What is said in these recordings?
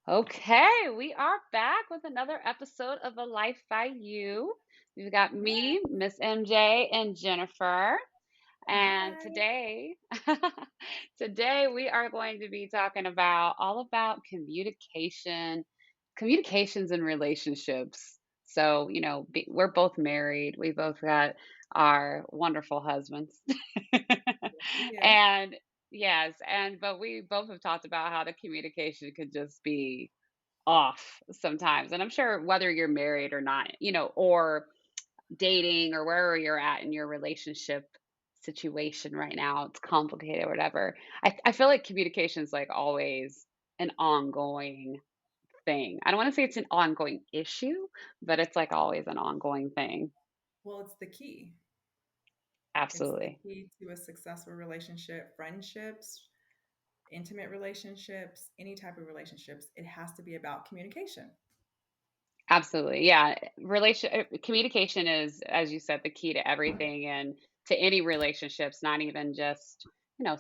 Okay, we are back with another episode of A Life by You. We've got Yeah. me, Miss MJ, and Jennifer. And Hi. today we are going to be talking about all about communications and relationships. So, we're both married. We both got our wonderful husbands. We do. And yes, but we both have talked about how the communication could just be off sometimes. And I'm sure whether you're married or not, or dating or wherever you're at in your relationship situation right now, it's complicated or whatever. I feel like communication is like always an ongoing thing. I don't want to say it's an ongoing issue, but it's like always an ongoing thing. Well, it's the key. It's the Absolutely. key to a successful relationship, friendships, intimate relationships, any type of relationships. It has to be about communication. Absolutely. Yeah. Communication is, as you said, the key to everything and to any relationships, not even just,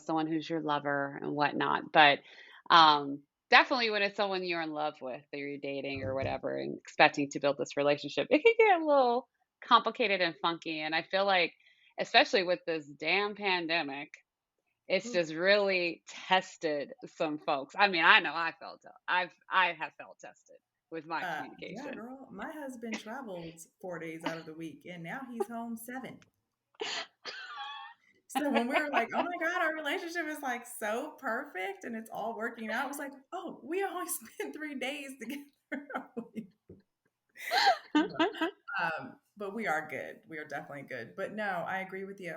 someone who's your lover and whatnot. But definitely when it's someone you're in love with or you're dating or whatever and expecting to build this relationship, it can get a little complicated and funky. And I feel like, especially with this damn pandemic, it's Oof. just really tested some folks. I mean, I know I have felt tested with my Yeah, communication. girl. My husband travels 4 days out of the week, and now he's home 7. So when we were like, "Oh my God, our relationship is like so perfect and it's all working out," it was like, "Oh, we only spent 3 days together." But we are good. We are definitely good. But no, I agree with you.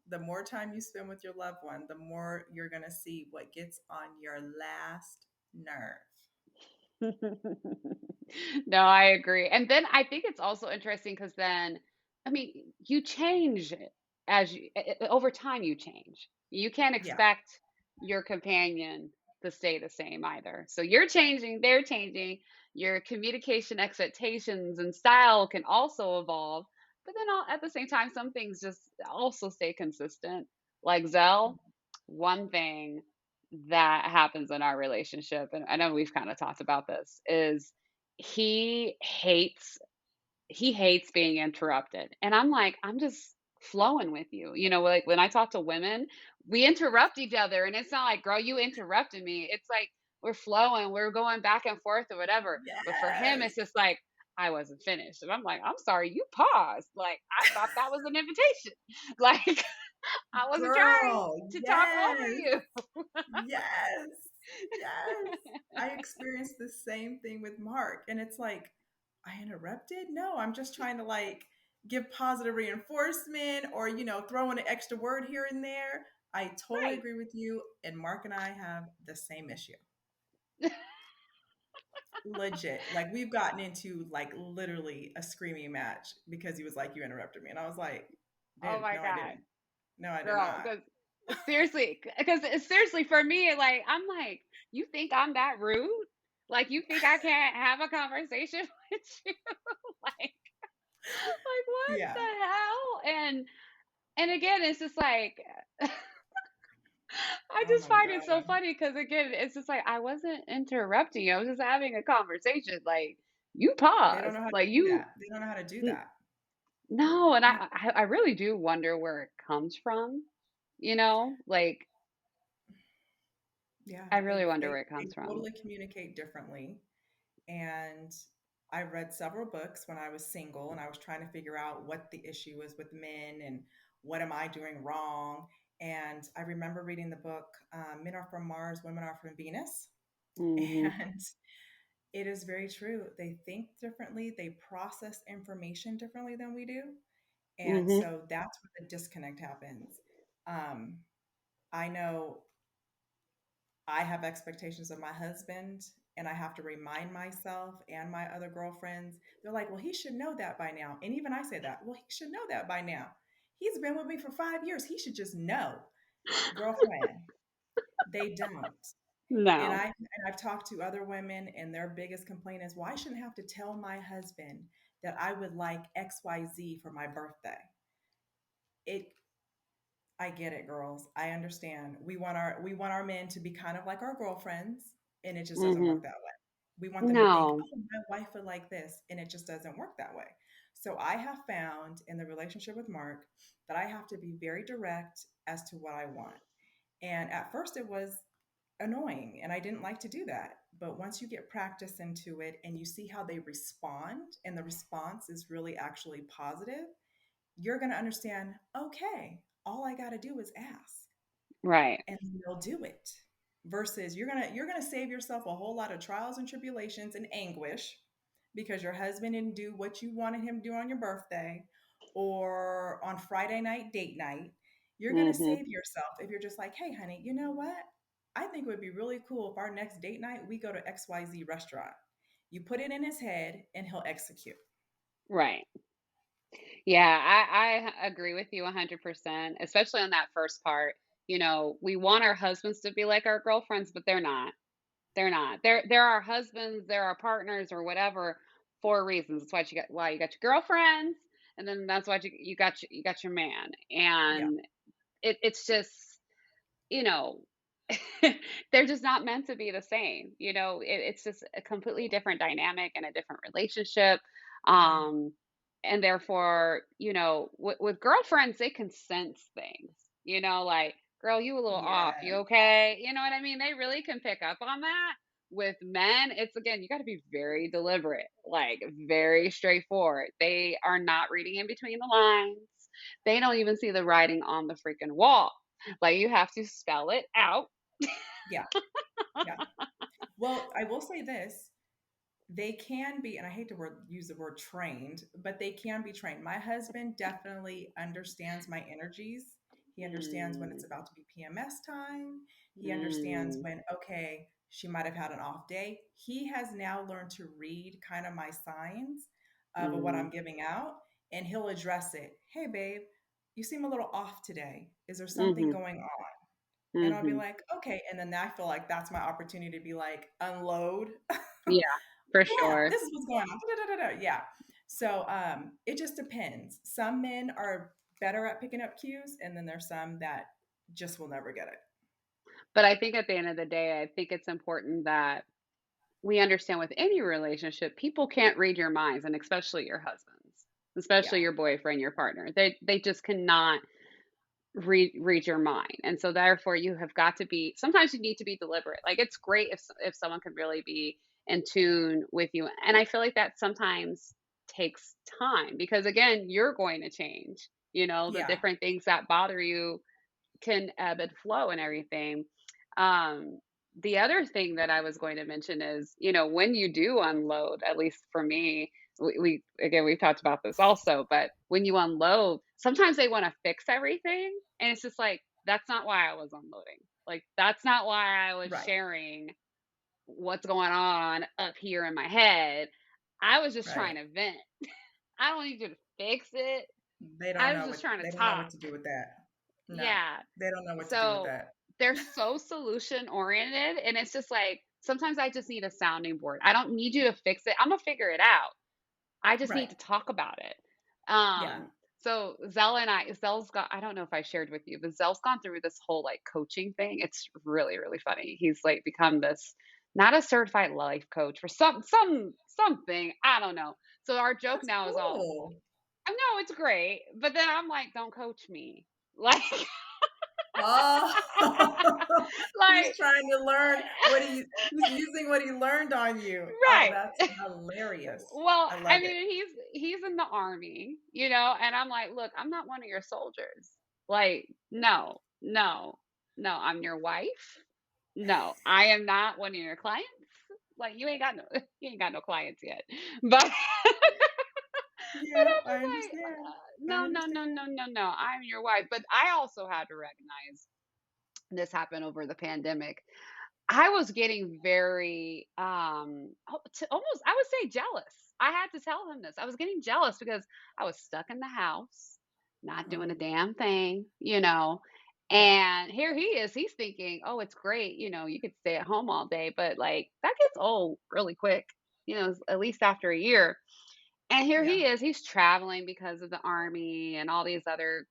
The more time you spend with your loved one, the more you're going to see what gets on your last nerve. No, I agree. And then I think it's also interesting because then, I mean, you change over time, you change. You can't Yeah. expect your companion to stay the same either. So you're changing, they're changing. Your communication expectations and style can also evolve. But then at the same time, some things just also stay consistent. Like Zell, one thing that happens in our relationship, and I know we've kind of talked about this, is he hates he hates being interrupted. And I'm like, I'm just flowing with you. Like when I talk to women, we interrupt each other and it's not like, girl, you interrupted me. It's like we're flowing, we're going back and forth or whatever. But for him, Yes. it's just like, I wasn't finished. And I'm like, I'm sorry, you paused. Like, I thought that was an invitation. Like, I wasn't trying Girl. to talk over Yes. you. Yes. Yes. I experienced the same thing with Mark. And it's like, I interrupted? No, I'm just trying to like give positive reinforcement or, throw in an extra word here and there. I totally Right. agree with you. And Mark and I have the same issue. Legit. Like we've gotten into like literally a screaming match because he was like, "You interrupted me." And I was like, Oh "Dude, my no, I God. didn't. No, I did Girl, not." because seriously for me, like I'm like, you think I'm that rude? Like you think I can't have a conversation with you? like what Yeah. the hell? And again, it's just like I Oh just my find it so God. funny because again, it's just like I wasn't interrupting you. I was just having a conversation. Like you They don't paused. know how to Like do you that. They don't know how to do n- that. no, and You, I really do wonder where it comes from. Like yeah, I really they, wonder they where it they comes from. totally communicate differently. And I read several books when I was single and I was trying to figure out what the issue is with men and what am I doing wrong. And I remember reading the book, Men Are From Mars, Women Are From Venus. Hmm. And it is very true. They think differently, they process information differently than we do. And Hmm. so that's where the disconnect happens. Um, I know I have expectations of my husband, and I have to remind myself and my other girlfriends. They're like, well, he should know that by now. And even I say that, well, he should know that by now. He's been with me for 5 years. He should just know. Girlfriend, they don't. And No. I've talked to other women, and their biggest complaint is, well, I shouldn't have to tell my husband that I would like XYZ for my birthday. It I get it, girls. I understand. We want our men to be kind of like our girlfriends, and it just doesn't work Hmm. that way. We want them to think, No. oh, my wife would like this. And it just doesn't work that way. So I have found in the relationship with Mark that I have to be very direct as to what I want. And at first it was annoying and I didn't like to do that. But once you get practice into it and you see how they respond and the response is really actually positive, you're going to understand, okay, all I got to do is ask Right. and they'll do it. Versus you're going to save yourself a whole lot of trials and tribulations and anguish because your husband didn't do what you wanted him to do on your birthday or on Friday night date night. You're going to Mhm. save yourself if you're just like, "Hey honey, you know what? I think it would be really cool if our next date night we go to XYZ restaurant." You put it in his head and he'll execute. Right. Yeah, I agree with you 100%, especially on that first part. We want our husbands to be like our girlfriends, but they're not. They're not. They're our husbands, they're our partners or whatever for reasons. That's why you got your girlfriends, and then that's why you got your man. Yeah. And it's just, you know, they're just not meant to be the same. It's just a completely different dynamic and a different relationship. Yeah. Um, and therefore, with girlfriends, they can sense things, like, girl, you a little off. You Yeah. okay? You know what I mean? They really can pick up on that. With men, it's again, you got to be very deliberate, like very straightforward. They are not reading in between the lines. They don't even see the writing on the freaking wall. Like you have to spell it out. Yeah. Yeah. Well, I will say this. They can be, and I hate to use the word trained, but they can be trained. My husband definitely understands my energies. He understands when it's Mm, about to be PMS time. He understands mm, when, okay, she might have had an off day. He has now learned to read kind of my signs of what mm, I'm giving out, and he'll address it. Hey, babe, you seem a little off today. Is there something mhm, going on? And I'll be mhm. like, okay. And then I feel like that's my opportunity to be like, unload. Yeah, for Yeah, sure. this is what's going on. Da, da, da, da, da. Yeah. So it just depends. Some men are better at picking up cues, and then there's some that just will never get it. But I think at the end of the day, I think it's important that we understand with any relationship, people can't read your minds, and especially your husbands, especially Yeah. your boyfriend, your partner. They just cannot read your mind. And so therefore you have got to be sometimes you need to be deliberate. Like it's great if someone can really be in tune with you. And I feel like that sometimes takes time because again, you're going to change. The Yeah. different things that bother you can ebb and flow and everything. Um, the other thing that I was going to mention is, when you do unload, at least for me, we again we've talked about this also, but when you unload, sometimes they want to fix everything, and it's just like that's not why I was unloading. Like that's not why I was Right. sharing what's going on up here in my head. I was just trying Right. to vent. I don't need you to fix it. They don't I was know just what trying to they don't know talk. what to do with that. No, Yeah. they don't know what to do with So that. they're so solution oriented. And it's just like sometimes I just need a sounding board. I don't need you to fix it. I'm gonna figure it out. I just need Right. to talk about it. Yeah. So Zell's got, I don't know if I shared with you, but Zell's gone through this whole like coaching thing. It's really, really funny. He's like become this not a certified life coach for something. I don't know. So our joke That's now is all, cool. I know it's great, but then I'm like, don't coach me. Like Oh, he's like trying to learn he's using what he learned on you. Oh, right. that's hilarious. Well, I I love it. mean, he's in the army, and I'm like, look, I'm not one of your soldiers. Like, no, no, no, I'm your wife. No, I am not one of your clients. Like, you ain't got no clients yet. But Yeah, I'm I just like, understand. I no, no, no, understand. no, no, no. I'm your wife. But I also had to recognize this happened over the pandemic. I was getting very, almost, I would say jealous. I had to tell him this. I was getting jealous because I was stuck in the house, not doing a Oh, damn thing. yeah. And here he is. He's thinking, oh, it's great. You could stay at home all day, but like that gets old really quick, at least after a year. And here Yeah. he is. He's traveling because of the army and all these other,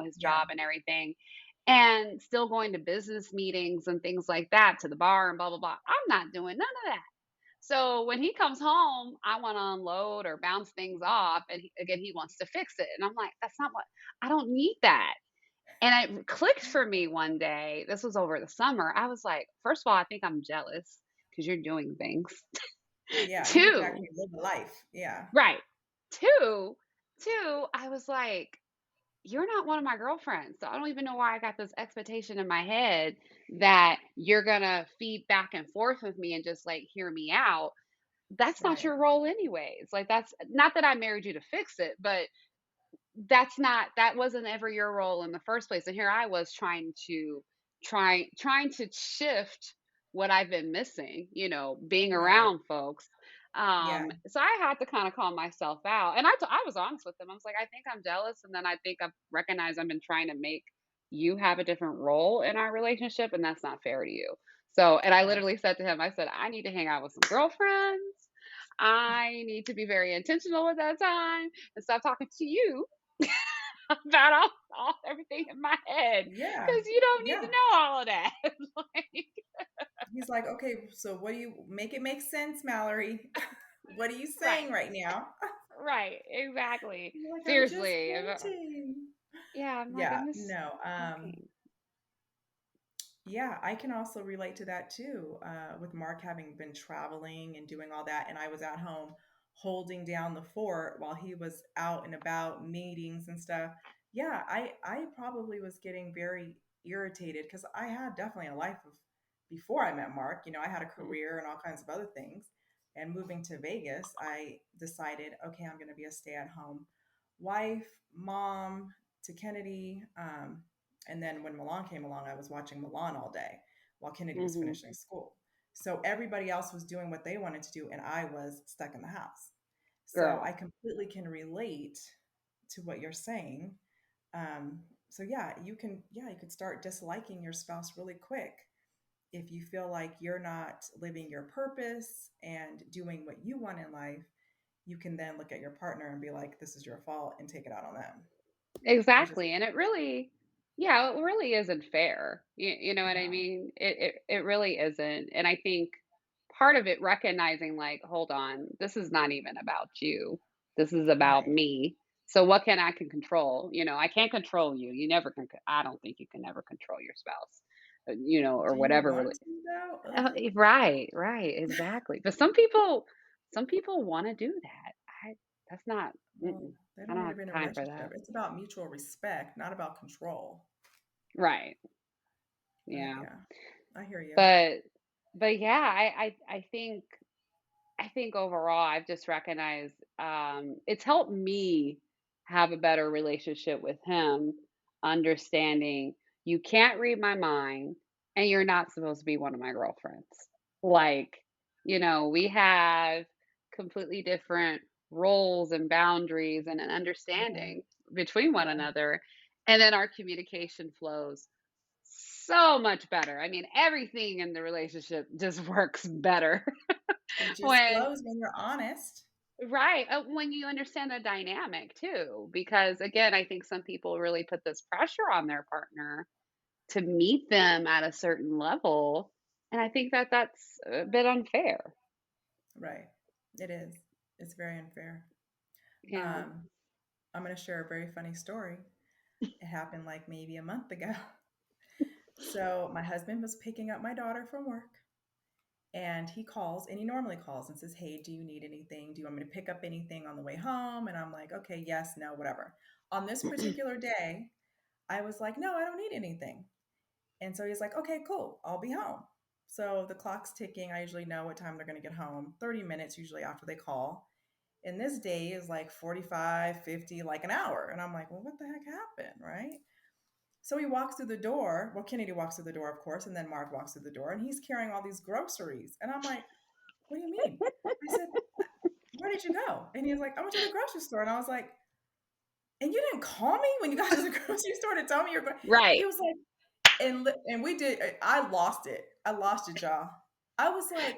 his Yeah. job and everything, and still going to business meetings and things like that, to the bar and blah, blah, blah. I'm not doing none of that. So when he comes home, I want to unload or bounce things off, and again, he wants to fix it, and I'm like, that's not what I don't need that. And it clicked for me one day. This was over the summer. I was like, first of all, I think I'm jealous because you're doing things. Yeah, he can Two, actually live a life. Yeah. right. Two, two, I was like, you're not one of my girlfriends. So I don't even know why I got this expectation in my head that you're going to feed back and forth with me and just like hear me out. That's not Right. your role anyways. Like that's not that I married you to fix it, but that wasn't ever your role in the first place. And here I was trying to shift what I've been missing, being Right. around folks. Yeah. So I had to kind of call myself out. And I was honest with them. I was like, I think I'm jealous. And then I think I've recognized I've been trying to make you have a different role in our relationship, and that's not fair to you. So, and I Right. literally said to him, I said, I need to hang out with some girlfriends. I need to be very intentional with that time and stop talking to you about all everything in my head Yeah. because you don't need to Yeah. know all of that. Like, He's like, okay, so what do you make it make sense, Mallory? What are you right, saying right now? right, exactly. You're like, I'm just Seriously, venting. yeah, I'm like, Yeah, I'm just no. talking. Yeah, I can also relate to that too. With Mark having been traveling and doing all that, and I was at home holding down the fort while he was out and about meetings and stuff. Yeah, I probably was getting very irritated because I had definitely a life of before I met Mark. You know, I had a career and all kinds of other things. And moving to Vegas, I decided, okay, I'm going to be a stay-at-home wife, mom to Kennedy. And then when Milan came along, I was watching Milan all day while Kennedy was Hmm. finishing school. So everybody else was doing what they wanted to do, and I was stuck in the house. So I Girl, completely can relate to what you're saying. So yeah, you could start disliking your spouse really quick if you feel like you're not living your purpose and doing what you want in life. You can then look at your partner and be like, "This is your fault," and take it out on them, which is exactly. And it really, yeah, it really isn't fair. You know what I no, mean? It really isn't. And I think part of it recognizing, like, hold on, this is not even about you. This is about right. me. So what I can control? I can't control you. You never can. I don't think you can ever control your spouse. Or Do you whatever. want to though? Ugh. Right, right, exactly. But some people want to do that. That's not. Well, Mm-mm, they I don't don't need to have be in a time for that. relationship. It's about mutual respect, not about control. Right. But Yeah. yeah, I hear you. But yeah, I think overall I've just recognized it's helped me have a better relationship with him, understanding you can't read my mind and you're not supposed to be one of my girlfriends. Like, we have completely different roles and boundaries and an Yeah, understanding between one yeah. another. And then our communication flows so much better. I mean, everything in the relationship just works better It just when flows when you're honest. right, when you understand the dynamic too. Because again, I think some people really put this pressure on their partner to meet them at a certain level, and I think that that's a bit unfair. Right. It is. It's very unfair. Yeah. Um, I'm going to share a very funny story. It happened like maybe a month ago. So my husband was picking up my daughter from work, and he calls, and he normally calls and says, "Hey, do you need anything? Do you want me to pick up anything on the way home?" And I'm like, "Okay, yes, no, whatever." On this particular day, I was like, "No, I don't need anything." And so he's like, "Okay, cool. I'll be home." So the clock's ticking. I usually know what time they're going to get home, 30 minutes usually after they call. And this day is like 45, 50, like an hour. And I'm like, well, what the heck happened? Right. So he walks through the door. Well, Kennedy walks through the door, of course. And then Mark walks through the door and he's carrying all these groceries. And I'm like, what do you mean? I said, where did you go? And he was like, I went to the grocery store. And I was like, and you didn't call me when you got to the grocery store to tell me you're going? He Right. was like, and we did. I lost it. I lost it, y'all. I was like,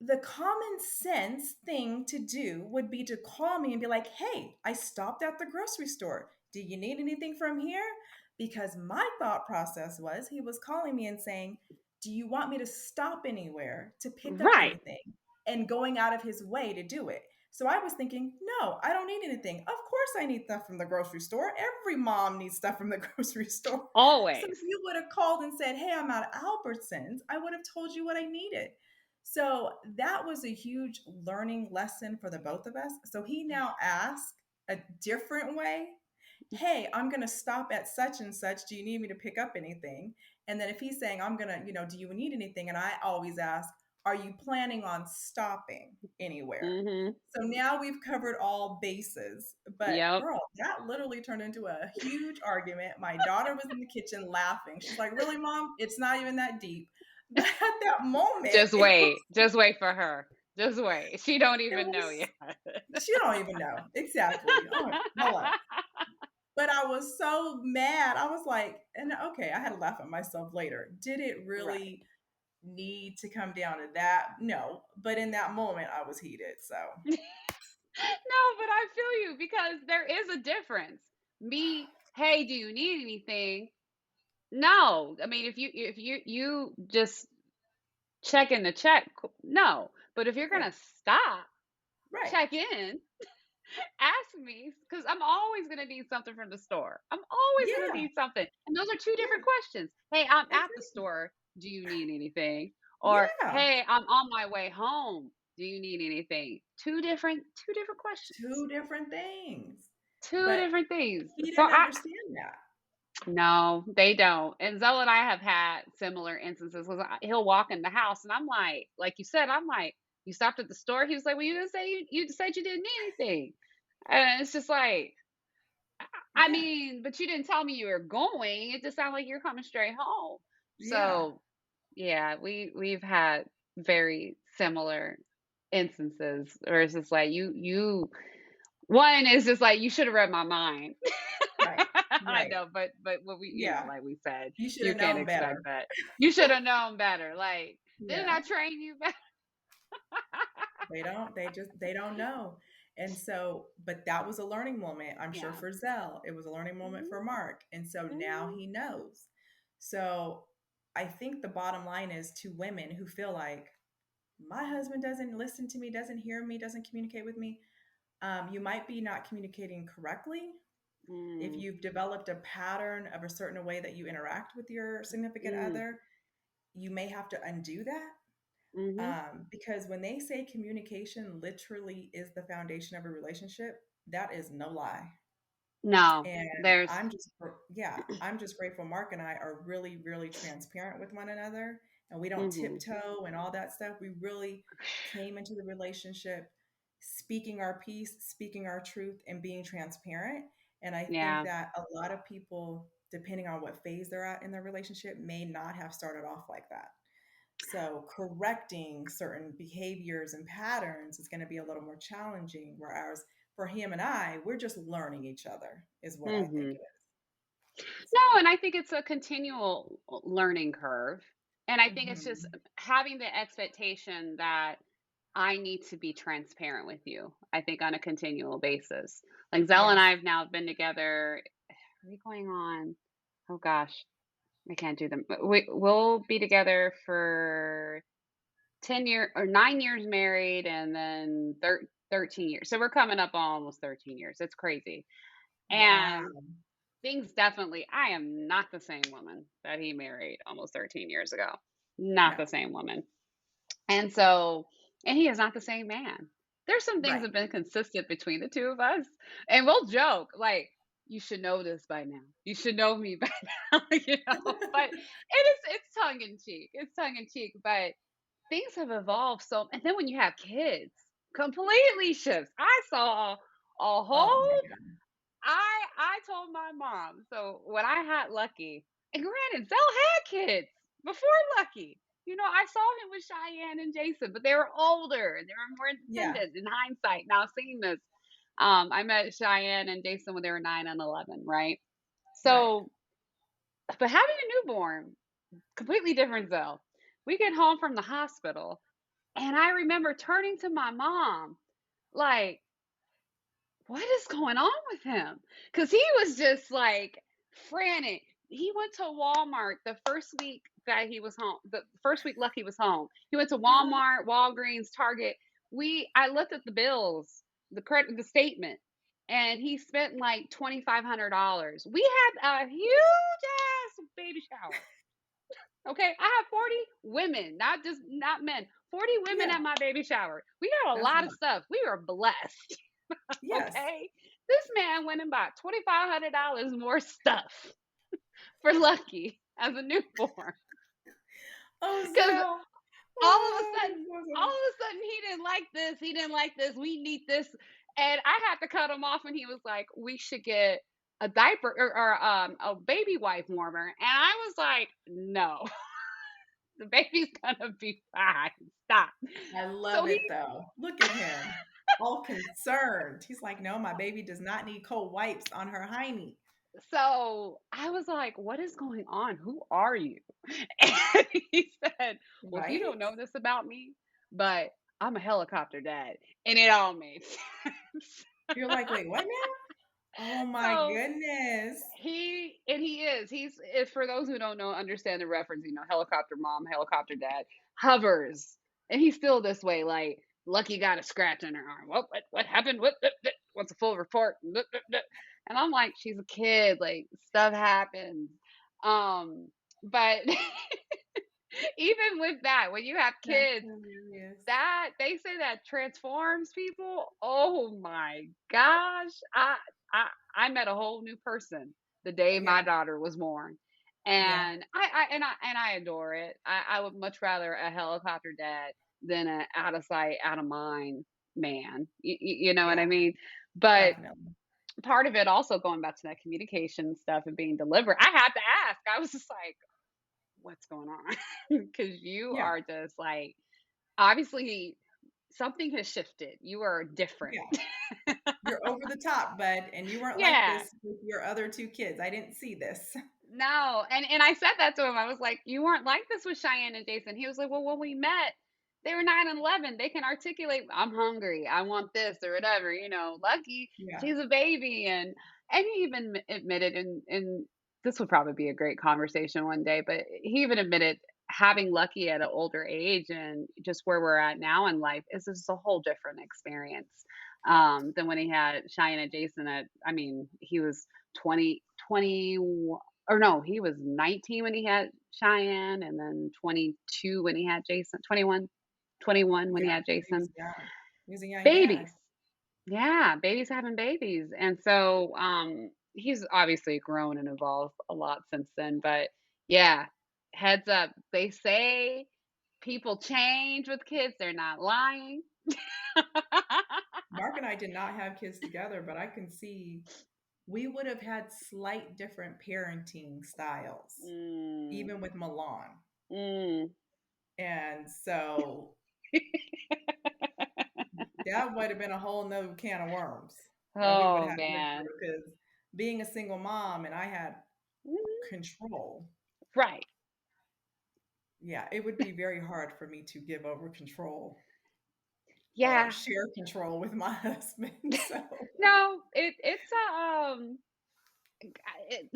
the common sense thing to do would be to call me and be like, hey, I stopped at the grocery store. Do you need anything from here? Because my thought process was he was calling me and saying, do you want me to stop anywhere to pick up Right. anything? And going out of his way to do it. So I was thinking, no, I don't need anything. Of course I need stuff from the grocery store. Every mom needs stuff from the grocery store. So if Always. you would have called and said, hey, I'm out of Albertsons, I would have told you what I needed. So that was a huge learning lesson for the both of us. So he now asks a different way. Hey, I'm going to stop at such and such. Do you need me to pick up anything? And then if he's saying, I'm going to, do you need anything? And I always ask, are you planning on stopping anywhere? Mhm. So now we've covered all bases. But Yep. girl, that literally turned into a huge argument. My daughter was in the kitchen laughing. She's like, really, mom? It's not even that deep. But at that moment, Just wait. Just wait for her. Just wait. She don't it even know was, yet. she don't even know. Exactly. Oh, hello. But I was so mad. I was like, and okay, I had to laugh at myself later. Did it Right. really need to come down to that? No. But in that moment, I was heated. So, No, but I feel you because there is a difference. Me, hey, do you need anything? No. I mean, if you just checking the check, no. But if you're right, gonna stop, right. check in, ask me, because I'm always gonna need something from the store. I'm always gonna Yeah, need something. And those are two different yeah, questions. Hey, I'm at the exactly. store. Do you need anything? Or Yeah. hey, I'm on my way home. Do you need anything? Two different questions. Two different things. Two But different things. he So didn't I understand that. no, they don't. And Zell and I have had similar instances because he'll walk in the house and I'm like you said, I'm like, you stopped at the store. He was like, well, you didn't say you said you didn't need anything. And it's just like, I Yeah, mean, but you didn't tell me you were going. It just sounded like you're coming straight home. yeah. So yeah, we've had very similar instances where it's just like you one is just like you should have read my mind. Right, I right. know, but what we, Yeah. like we said, You should you have can't known better. expect that. You should have known better. Like, didn't Yeah. I train you better? They don't know. And so, but that was a learning moment, I'm sure, Yeah. for Zell. It was a learning moment for Mhm, Mark. And so now mhm, he knows. So I think the bottom line is to women who feel like my husband doesn't listen to me, doesn't hear me, doesn't communicate with me. You might be not communicating correctly. If mm, you've developed a pattern of a certain way that you interact with your significant mm, other, you may have to undo that, mhm. because when they say communication literally is the foundation of a relationship, that is no lie. No, And there's yeah, I'm just grateful Mark and I are really, really transparent with one another, and we don't mhm. tiptoe and all that stuff. We really came into the relationship speaking our piece, speaking our truth, and being transparent. And I think Yeah. that a lot of people, depending on what phase they're at in their relationship, may not have started off like that. So correcting certain behaviors and patterns is going to be a little more challenging. Whereas for him and I, we're just learning each other, is what I think Mhm. it is. No, and So, I think it's a continual learning curve. And I think it's just mhm. having the expectation that I need to be transparent with you, I think on a continual basis. Like Zell and Yes. I have now been together, are we going on? Oh gosh, I can't do them. But we'll be together for 10 years or 9 years married and then 13 years. So we're coming up on almost 13 years. It's crazy. Wow. And things definitely, I am not the same woman that he married almost 13 years ago. Not No. the same woman. And so, and he is not the same man. There's some things that Right. have been consistent between the two of us. And we'll joke, like, you should know this by now. You should know me by now, But it's tongue in cheek. It's tongue in cheek. But things have evolved so and then when you have kids, completely shifts. I saw a Oh my whole God. I told my mom. So when I had Lucky, and granted, Zell had kids before Lucky. I saw him with Cheyenne and Jason, but they were older and they were more Yeah. independent in hindsight. Now seeing this, I met Cheyenne and Jason when they were 9 and 11, right? Right. So, but having a newborn, completely different Zell. We get home from the hospital, and I remember turning to my mom, like, what is going on with him? Because he was just like frantic. He went to Walmart the first week that he was home, the first week Lucky was home, he went to Uh-huh. Walmart, Walgreens, Target. I looked at the bills, the statement, and he spent like $2,500. We had a huge ass baby shower. Okay, I have 40 women, not men. 40 women Yeah, at my baby shower. We got a that's a lot of lot. stuff. We are blessed. Yes. Okay. This man went and bought $2,500 more stuff for Lucky as a newborn. Oh, Because Zell. all of a Oh, sudden, that's so all funny. of a sudden he didn't like this. He didn't like this. We need this. And I had to cut him off when he was like, we should get a diaper or a baby wipe warmer. And I was like, no, the baby's gonna be fine. Stop. I So love he it though. Look at him. All concerned. He's like, no, my baby does not need cold wipes on her hiney. so I was like, what is going on? Who are you? And he said, well, you Right? don't know this about me, but I'm a helicopter dad. And it all made sense. You're like, wait, what now? Oh my So goodness. he is. He's if for those who don't know, understand the reference, helicopter mom, helicopter dad, hovers. And he's still this way, like Lucky got a scratch on her arm. What happened? What's a full report? And I'm like, she's a kid, like stuff happens. Um, but even with that, when you have That's kids, hilarious. that they say that transforms people. Oh my gosh. I I met a whole new person the day my Yeah. daughter was born. Yeah. And I adore it. I would much rather a helicopter dad than a out of sight, out of mind man. You know what I Yeah. mean? But Definitely. part of it also going back to that communication stuff and being deliberate. I had to ask. I was just like, what's going on? Because you Yeah. are just like obviously something has shifted. You are different. Yeah. You're over the top, bud, and you weren't like Yeah. this with your other two kids. I didn't see this. No. And I said that to him. I was like, you weren't like this with Cheyenne and Jason. He was like, well, when we met, they were 9 and 11. They can articulate, I'm hungry. I want this or whatever. Lucky Yeah. she's a baby. And he even admitted, and this would probably be a great conversation one day, but he even admitted having Lucky at an older age and just where we're at now in life is just a whole different experience than when he had Cheyenne and Jason I mean, he was 20, 20, or no, he was 19 when he had Cheyenne, and then 22 when he had Jason, 21 when he Yeah. had He was Jason. young. He was a young Babies. dad. Yeah, babies having babies. And so he's obviously grown and evolved a lot since then. But yeah, heads up. They say people change with kids, they're not lying. Mark and I did not have kids together, but I can see we would have had slight different parenting styles, Mm, even with Milan. mm. And so that would have been a whole nother can of worms that we would Oh have went man. through because being a single mom and I had Mhm. control. Right. Yeah, it would be very hard for me to give over control or Yeah. share control with my husband. So No, it's a it,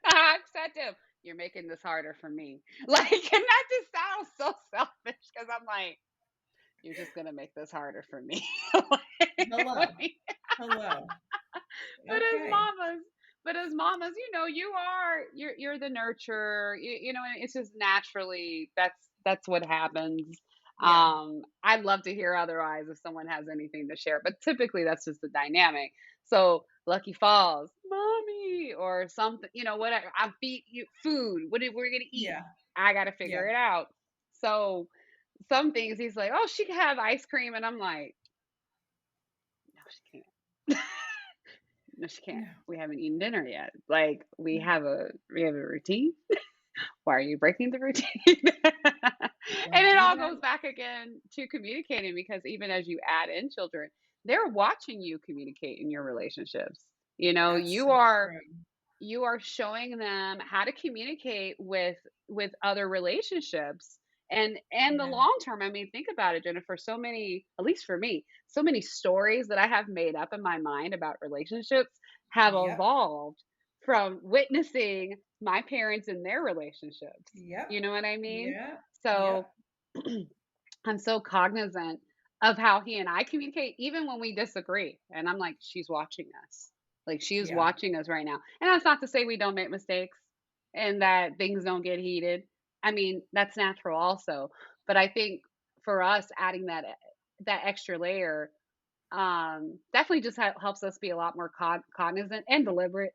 I've said to him, "You're making this harder for me." Like, and that just sounds so selfish because I'm like, "You're just gonna make this harder for me." hello, hello. But as Okay. mamas, you're the nurturer. And it's just naturally that's what happens. Yeah. I'd love to hear otherwise if someone has anything to share, but typically that's just the dynamic. So Lucky Falls, mommy, or something, whatever. I feed you food. We're gonna eat? Yeah. I gotta Yeah. figure it out. So some things he's like, oh, she can have ice cream, and I'm like, no, she can't. No, she can't. No. We haven't eaten dinner yet. Like No. we have a routine. Why are you breaking the routine? And Don't it do all that. goes back again to communicating because even as you add in children, they're watching you communicate in your relationships. That's so true. You are showing them how to communicate with other relationships and the Yeah. long term. I mean, think about it, Jennifer. So many, at least for me, so many stories that I have made up in my mind about relationships have Yep. evolved from witnessing my parents in their relationships. Yep. You know what I mean? Yep. So Yep. I'm so cognizant of how he and I communicate, even when we disagree. And I'm like, she's watching us. Like, she is Yeah. watching us right now. And that's not to say we don't make mistakes and that things don't get heated. I mean, that's natural also. But I think for us, adding that extra layer definitely just helps us be a lot more cognizant and deliberate.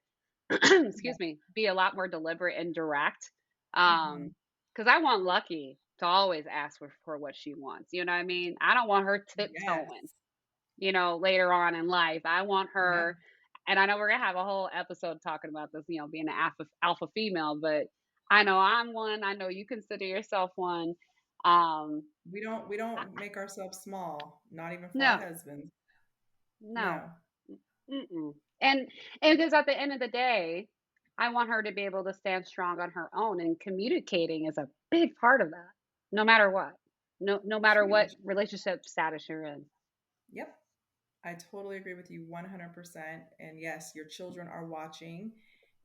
Yeah. Excuse me, be a lot more deliberate and direct. Hmm. Because I want Lucky to always ask for what she wants. You know what I mean? I don't want her tiptoeing, Yes. later on in life. I want Yep. her, and I know we're gonna have a whole episode talking about this, being an alpha female, but I know I'm one. I know you consider yourself one. Um, We don't I, make ourselves small, not even for our no, husbands. no. No. Mm-mm. And because at the end of the day, I want her to be able to stand strong on her own, and communicating is a big part of that. No matter what. No matter what Huge. relationship status you're in. Yep. I totally agree with you 100%. And yes, your children are watching,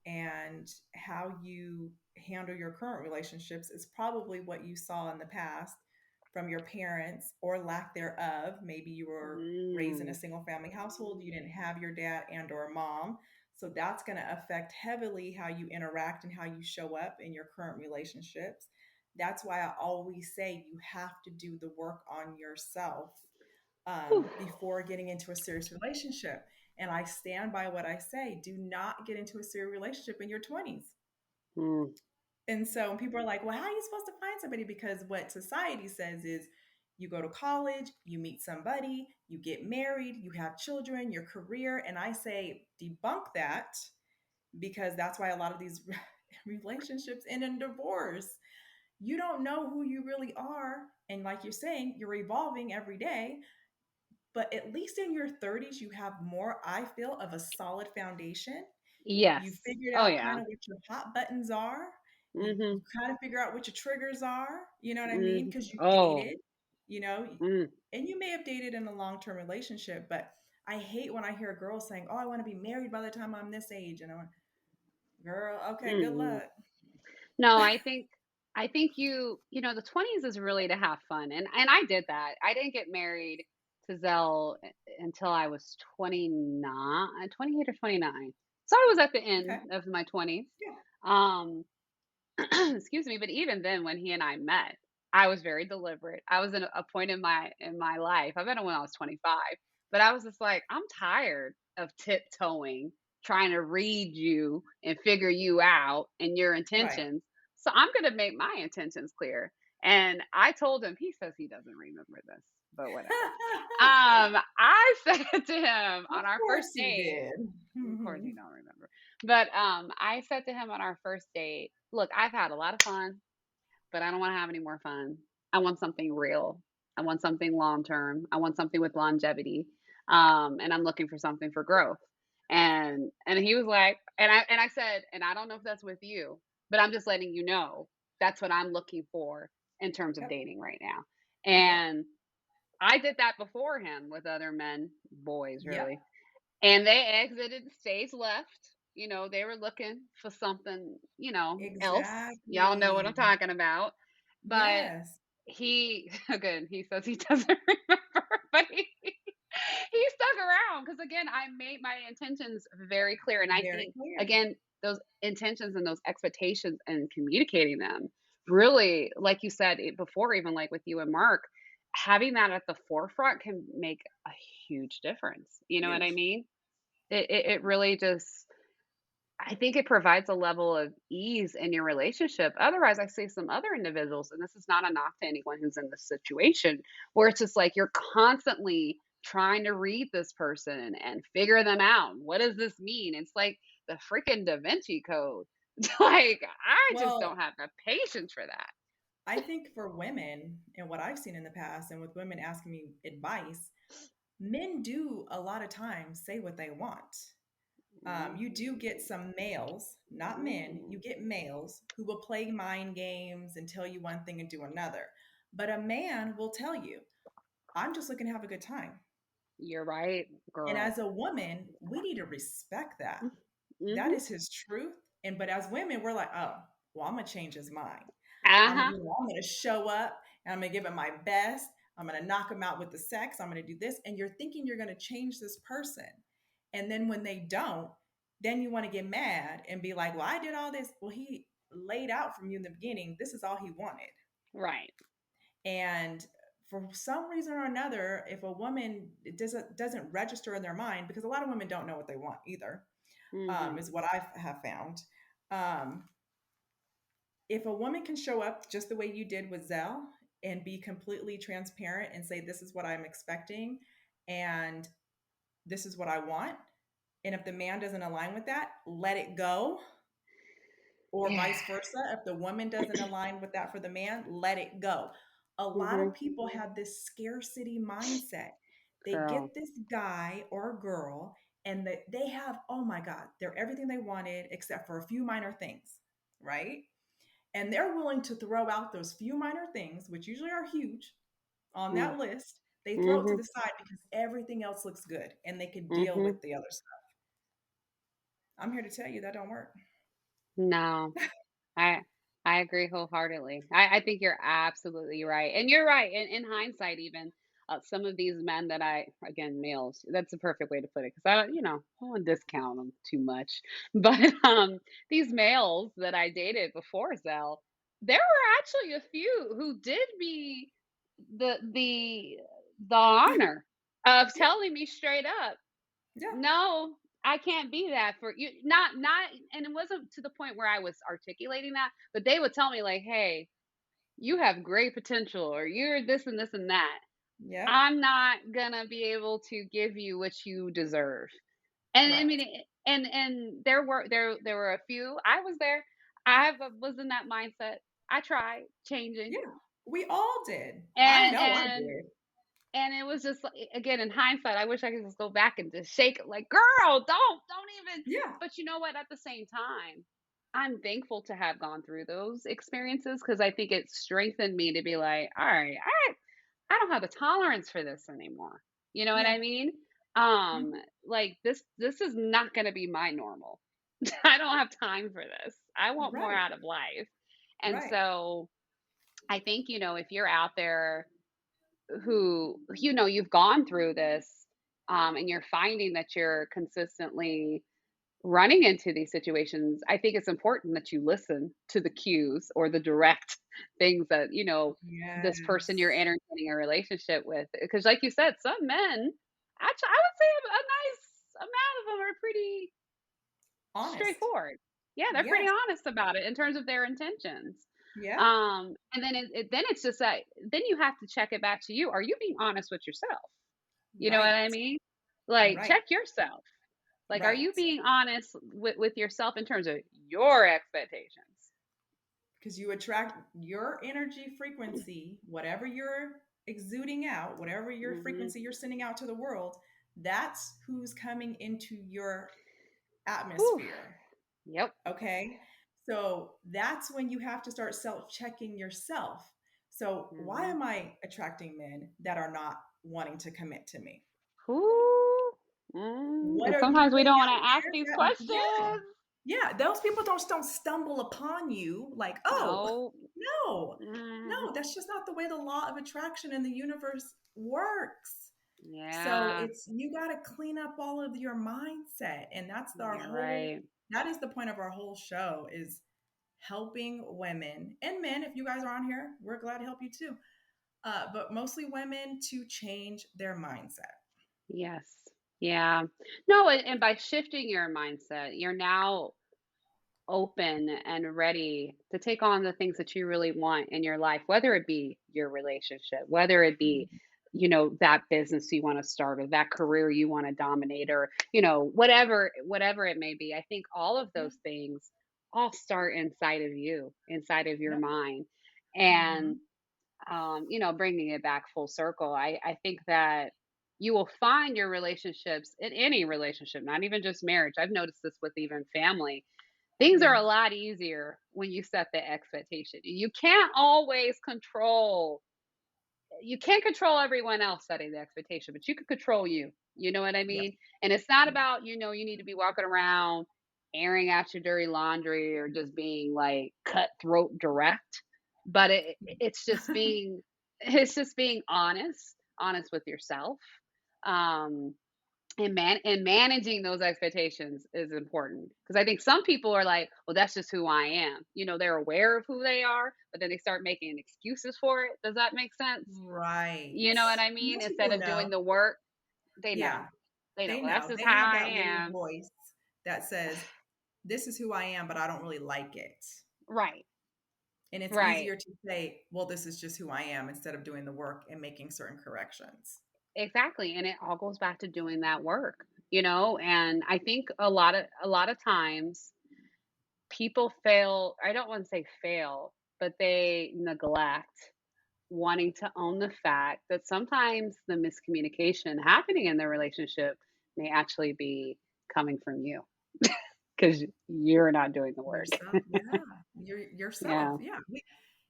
and how you handle your current relationships is probably what you saw in the past from your parents or lack thereof. Maybe you were raised in a Mm. single family household, you didn't have your dad and or mom. So that's going to affect heavily how you interact and how you show up in your current relationships. That's why I always say you have to do the work on yourself Whew. before getting into a serious relationship. And I stand by what I say. Do not get into a serious relationship in your 20s. Mm. And so when people are like, well, how are you supposed to find somebody? Because what society says is you go to college, you meet somebody, you get married, you have children, your career. And I say, debunk that, because that's why a lot of these relationships end in divorce. You don't know who you really are. And like you're saying, you're evolving every day. But at least in your 30s, you have more, I feel, of a solid foundation. You Yes. figured Oh out yeah. kind of what your hot buttons are. You Mhm. kind of figure out what your triggers are. You know what I mean? Mhm. Because you Oh. dated, you know, Mm. and you may have dated in a long term relationship, but I hate when I hear girls saying, oh, I want to be married by the time I'm this age. And I went, girl, okay, good Mm. luck. No, I think the 20s is really to have fun, and I did that. I didn't get married to Zell until I was 29, 28 or 29. So I was at the Okay. end of my 20s. Yeah. Um, excuse me, but even then when he and I met, I was very deliberate. I was in a point in my life. I met him when I was 25, but I was just like, I'm tired of tiptoeing, trying to read you and figure you out and your Right. intentions. So I'm going to make my intentions clear. And I told him, he says he doesn't remember this, but whatever. I said to him Of on our first course you date, did. of course you Mhm. don't remember. But I said to him on our first date, "Look, I've had a lot of fun, but I don't want to have any more fun. I want something real. I want something long term. I want something with longevity. And I'm looking for something for growth." And he was like, and I said, and I don't know if that's with you, but I'm just letting you know that's what I'm looking for in terms of Yep. dating right now. Yep. And I did that before him with other men, boys Yep. really, and they exited, stage left. They were looking for something, else. Y'all know what I'm Exactly. talking about. But Yes. he, again, he says he doesn't remember, but he stuck around because, again, I made my intentions very clear. And I Very think, clear. again, those intentions and those expectations and communicating them really, like you said before, even like with you and Mark, having that at the forefront can make a huge difference. You know what I Huge. mean? It really just, I think it provides a level of ease in your relationship. Otherwise, I see some other individuals, and this is not a knock to anyone who's in this situation, where it's just like you're constantly trying to read this person and figure them out. What does this mean? It's like the freaking Da Vinci Code. Like, I just don't Well, have the patience for that. I think for women, and what I've seen in the past, and with women asking me advice, men do a lot of times say what they want. You do get Mhm. some males, not men, you Mhm. get males who will play mind games and tell you one thing and do another. But a man will tell you, I'm just looking to have a good time. You're right, And girl. as a woman, we need to respect that. that Mhm. is his truth. And but as women, we're like, oh, well, I'm gonna change his mind. Uh-huh. I'm gonna show up and I'm gonna give it my best. I'm gonna knock him out with the sex. I'm gonna do this. And you're thinking you're gonna change this person. And then when they don't, then you want to get mad and be like, well, I did all this. Well, he laid out from you in the beginning. This is all he wanted. Right. And for some reason or another, if a woman doesn't register in their mind, because a lot of women don't know what they want either, Mhm. is what I have found. Um, if a woman can show up just the way you did with Zell and be completely transparent and say, this is what I'm expecting and this is what I want. And if the man doesn't align with that, let it go. Or Yeah. vice versa. If the woman doesn't align with that for the man, let it go. A lot of Mhm. people have this scarcity mindset. They Girl. get this guy or girl and they have, oh my God, they're everything they wanted except for a few minor things, right? And they're willing to throw out those few minor things, which usually are huge on Mm. that list. They throw it to Mhm. the side because everything else looks good and they could deal Mhm. with the other stuff. I'm here to tell you that don't work. No. I I agree wholeheartedly. I think you're absolutely right, and you're right. In hindsight, even some of these men that again, males. That's the perfect way to put it, because I don't want to discount them too much. But these males that I dated before Zell, there were actually a few who did me the honor of Yeah, telling me straight up, yeah, no, I can't be that for you. Not, and it wasn't to the point where I was articulating that, but they would tell me like, "Hey, you have great potential, or you're this and this and that. yeah, I'm not gonna be able to give you what you deserve." And I right. mean, and there were a few. I was there. Was in that mindset. I tried changing, Yeah, we all did. I and know I and did. and it was just like, again, in hindsight, I wish I could just go back and just shake it like, "Girl, don't even." Yeah, But you know what? At the same time, I'm thankful to have gone through those experiences, because I think it strengthened me to be like, "All right, I don't have the tolerance for this anymore." You know what yeah, I mean? Um, mhm, like this is not gonna be my normal. I don't have time for this. I want more right, out of life. And right. so I think, if you're out there who you've gone through this, and you're finding that you're consistently running into these situations, I think it's important that you listen to the cues or the direct things that this person you're Yes. entertaining a relationship with, because like you said, some men, actually, I would say a nice amount of them are pretty Honest. straightforward. Yeah, they're pretty Yes. honest about it in terms of their intentions. Yeah. And then then it's just like, then you have to check it back to you. Are you being honest with yourself? You know what Right. I mean? Like, Right. check yourself. Like, are you Right. being honest with yourself in terms of your expectations? Because you attract your energy frequency, whatever you're exuding out, whatever your Mhm. frequency you're sending out to the world, that's who's coming into your Whew. atmosphere. Yep. Okay. So that's when you have to start self checking yourself. So, why Mhm. am I attracting men that are not wanting to commit to me? Whoo. What And are you sometimes we putting don't out wanna ask there these that, yeah. questions. Yeah, those people don't stumble upon you like, "Oh, No. no. No, Mhm. that's just not the way the law of attraction in the universe works." So, Yeah, it's you gotta clean up all of your mindset, and that's our you're whole right. that is the point of our whole show is helping women and men. If you guys are on here, we're glad to help you too. But mostly women to change their mindset. Yes. Yeah. No, and by shifting your mindset, you're now open and ready to take on the things that you really want in your life, whether it be your relationship, whether it be, Mhm. that business you want to start, or that career you want to dominate, or, whatever it may be. I think all of Yeah. those things all start inside of you, inside of your Yep. mind. And, Mhm. bringing it back full circle, I think that you will find your relationships in any relationship, not even just marriage. I've noticed this with even family. Things are Yeah. a lot easier when you set the expectation. You can't control everyone else setting the expectation, but you can control you. You know what I Yep. mean? And it's not Yeah. about, you need to be walking around. airing out your dirty laundry or just being like cutthroat direct, but it's just being it's just being honest with yourself. Um and managing those expectations is important because I think some people are like, well, that's just who I am. They're aware of who they are, but then they start making excuses for it. Does that make sense? Right. You know what I mean? Most Instead people of doing know. the work, they know. Yeah, They know, they well, that's know. just They how have I that little am. voice that says, "This is who I am, but I don't really like it." Right. And it's Right. easier to say, "Well, this is just who I am," instead of doing the work and making certain corrections. Exactly. And it all goes back to doing that work. And I think a lot of times people fail, I don't want to say fail, but they neglect wanting to own the fact that sometimes the miscommunication happening in their relationship may actually be coming from you because you're not doing the work. Yourself, yeah. Yourself, Yeah. yeah.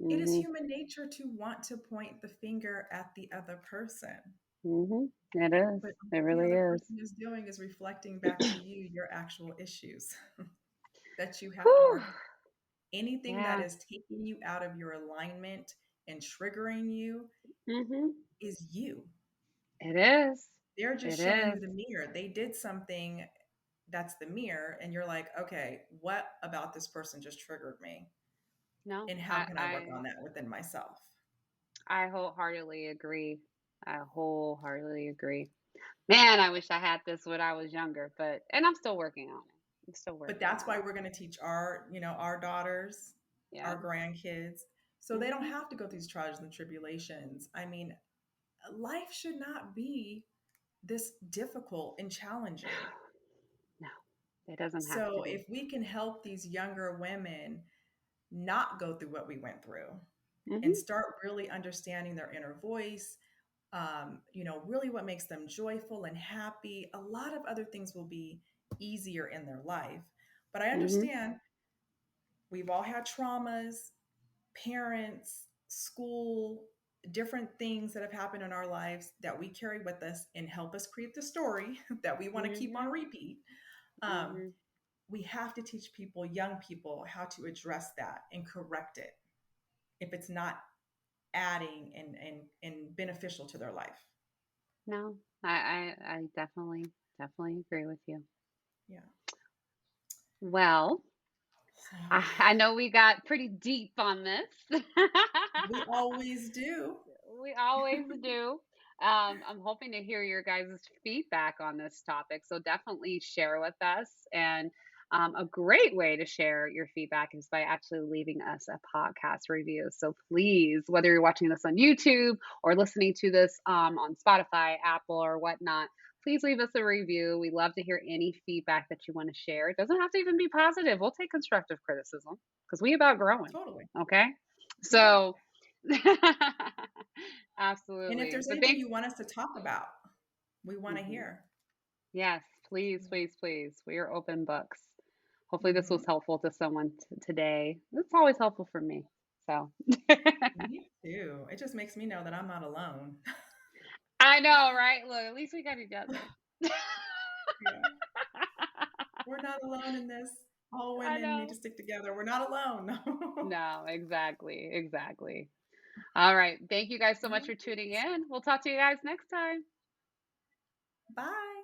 It is Mhm. human nature to want to point the finger at the other person. Mhm. It is. But It all the really other is. person is doing is reflecting back to you your actual issues that you have to Whew. work. Anything that Yeah. is taking you out of your alignment and triggering you Mhm. is you. It is. They're just It showing is. you the mirror. They did something that's the mirror, and you're like, okay, what about this person just triggered me? No, And how I can I work I on that within myself? I wholeheartedly agree. I wholeheartedly agree. Man, I wish I had this when I was younger, but and I'm still working on it. I'm still But working that's on why it. we're going to teach our daughters, Yeah. our grandkids, so they don't Mhm. have to go through these trials and tribulations. I mean, life should not be this difficult and challenging. No, it doesn't have to So be. if we can help these younger women not go through what we went through and Mhm. start really understanding their inner voice, really what makes them joyful and happy, a lot of other things will be easier in their life. But I Mhm. understand we've all had traumas, parents, school, different things that have happened in our lives that we carry with us and help us create the story that we want to keep on Mhm. repeat. Um, Mhm. we have to teach people, young people, how to address that and correct it if it's not adding and beneficial to their life. No, I definitely agree with you. Yeah. Well, So I know we got pretty deep on this. we always do. We always do. I'm hoping to hear your guys' feedback on this topic. So definitely share with us. And a great way to share your feedback is by actually leaving us a podcast review. So please, whether you're watching this on YouTube or listening to this on Spotify, Apple, or whatnot, please leave us a review. We love to hear any feedback that you want to share. It doesn't have to even be positive. We'll take constructive criticism because we about growing. Totally. Okay. Yeah. So And if absolutely. there's But anything you want us to talk about, we want to mhm. hear. Yes, please, please, please. We are open books. Hopefully, this was Hmm. helpful to someone today. It's always helpful for me. So Me too. It just makes me know that I'm not alone. I know, right? Look, at least we got each other. Yeah. We're not alone in this. All I women need to know. stick together. We're not alone. No, exactly, exactly. All right. Thank you guys so All much for right. tuning in. We'll talk to you guys next time. Bye.